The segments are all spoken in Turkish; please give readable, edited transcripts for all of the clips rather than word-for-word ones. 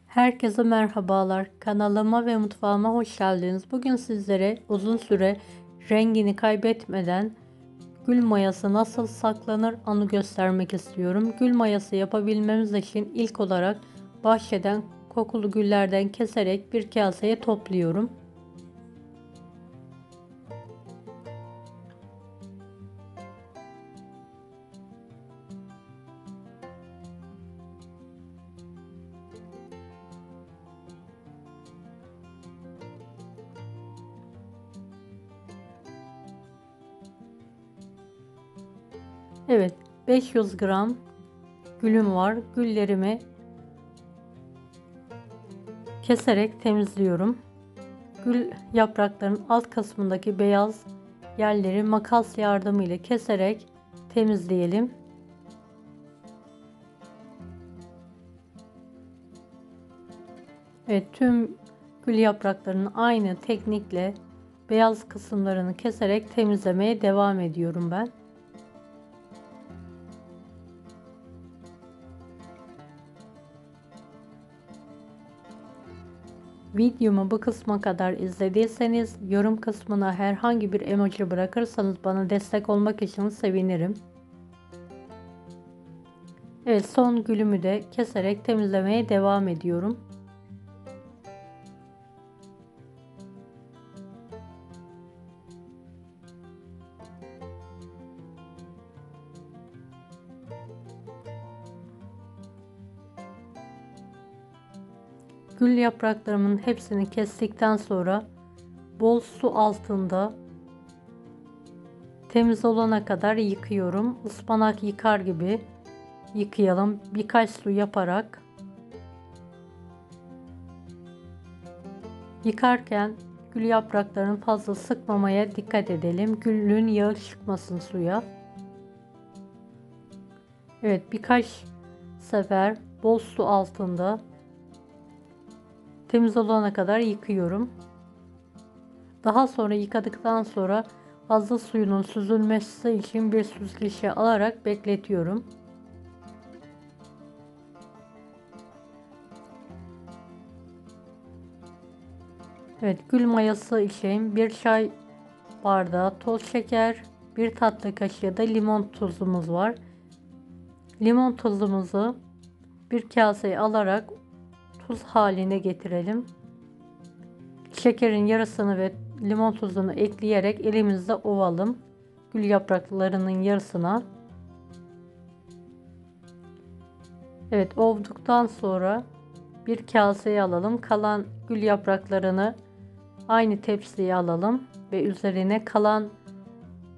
Herkese merhabalar. Kanalıma ve mutfağıma hoş geldiniz. Bugün sizlere uzun süre rengini kaybetmeden gül mayası nasıl saklanır onu göstermek istiyorum. Gül mayası yapabilmemiz için ilk olarak bahçeden kokulu güllerden keserek bir kaseye topluyorum. Evet, 500 gram gülüm var. Güllerimi keserek temizliyorum. Gül yapraklarının alt kısmındaki beyaz yerleri makas yardımıyla keserek temizleyelim. Evet, tüm gül yapraklarının aynı teknikle beyaz kısımlarını keserek temizlemeye devam ediyorum ben. Videomu bu kısma kadar izlediyseniz yorum kısmına herhangi bir emoji bırakırsanız bana destek olmak için sevinirim. Evet, son gülümü de keserek temizlemeye devam ediyorum. Gül yapraklarımın hepsini kestikten sonra bol su altında temiz olana kadar yıkıyorum. Ispanak yıkar gibi yıkayalım. Birkaç su yaparak. Yıkarken gül yapraklarını fazla sıkmamaya dikkat edelim. Gülün yağı çıkmasın suya. Evet, birkaç sefer bol su altında temiz olana kadar yıkıyorum. Daha sonra yıkadıktan sonra fazla suyunun süzülmesi için bir süzgeçe alarak bekletiyorum. Evet, gül mayası için bir çay bardağı toz şeker, bir tatlı kaşığı da limon tuzumuz var. Limon tuzumuzu bir kaseye alarak tuz haline getirelim. Şekerin yarısını ve limon tuzunu ekleyerek elimizde ovalım. Gül yapraklarının yarısına. Evet, ovduktan sonra bir kaseye alalım. Kalan gül yapraklarını aynı tepsiye alalım ve üzerine kalan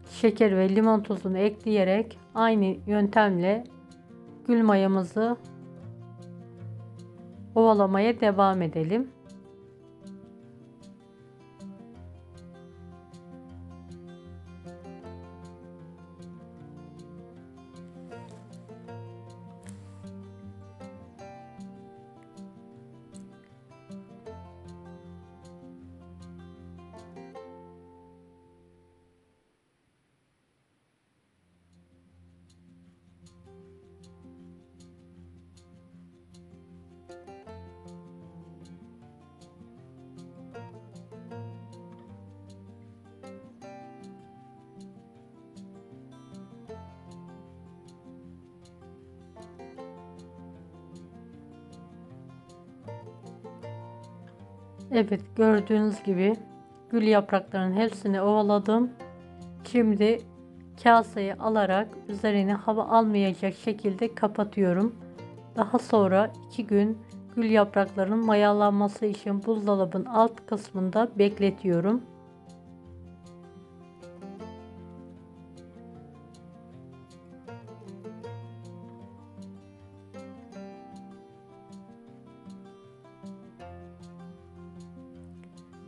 şeker ve limon tuzunu ekleyerek aynı yöntemle gül mayamızı ovalamaya devam edelim. Evet, gördüğünüz gibi gül yapraklarının hepsini ovaladım. Şimdi kaseye alarak üzerine hava almayacak şekilde kapatıyorum. Daha sonra 2 gün gül yapraklarının mayalanması için buzdolabının alt kısmında bekletiyorum.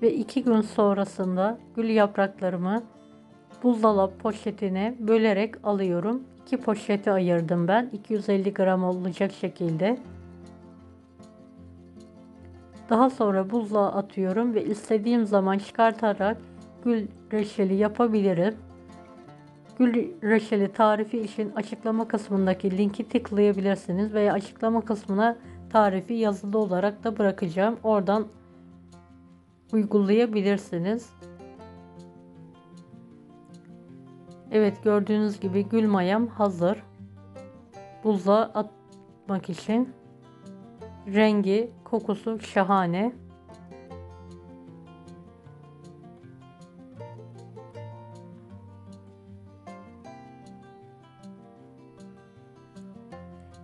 Ve 2 gün sonrasında gül yapraklarımı buzdolabı poşetine bölerek alıyorum. 2 poşete ayırdım ben. 250 gram olacak şekilde. Daha sonra buzluğa atıyorum ve istediğim zaman çıkartarak gül reçeli yapabilirim. Gül reçeli tarifi için açıklama kısmındaki linki tıklayabilirsiniz veya açıklama kısmına tarifi yazılı olarak da bırakacağım. Oradan uygulayabilirsiniz. Evet, gördüğünüz gibi gül mayam hazır. Buzluğa atmak için. Rengi, kokusu şahane.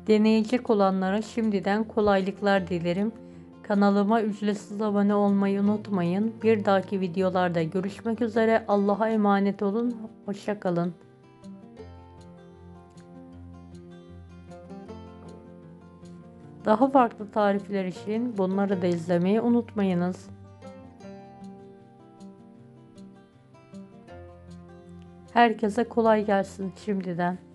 Deneyecek olanlara şimdiden kolaylıklar dilerim. Kanalıma ücretsiz abone olmayı unutmayın. Bir dahaki videolarda görüşmek üzere. Allah'a emanet olun. Hoşça kalın. Daha farklı tarifler için bunları da izlemeyi unutmayınız. Herkese kolay gelsin şimdiden.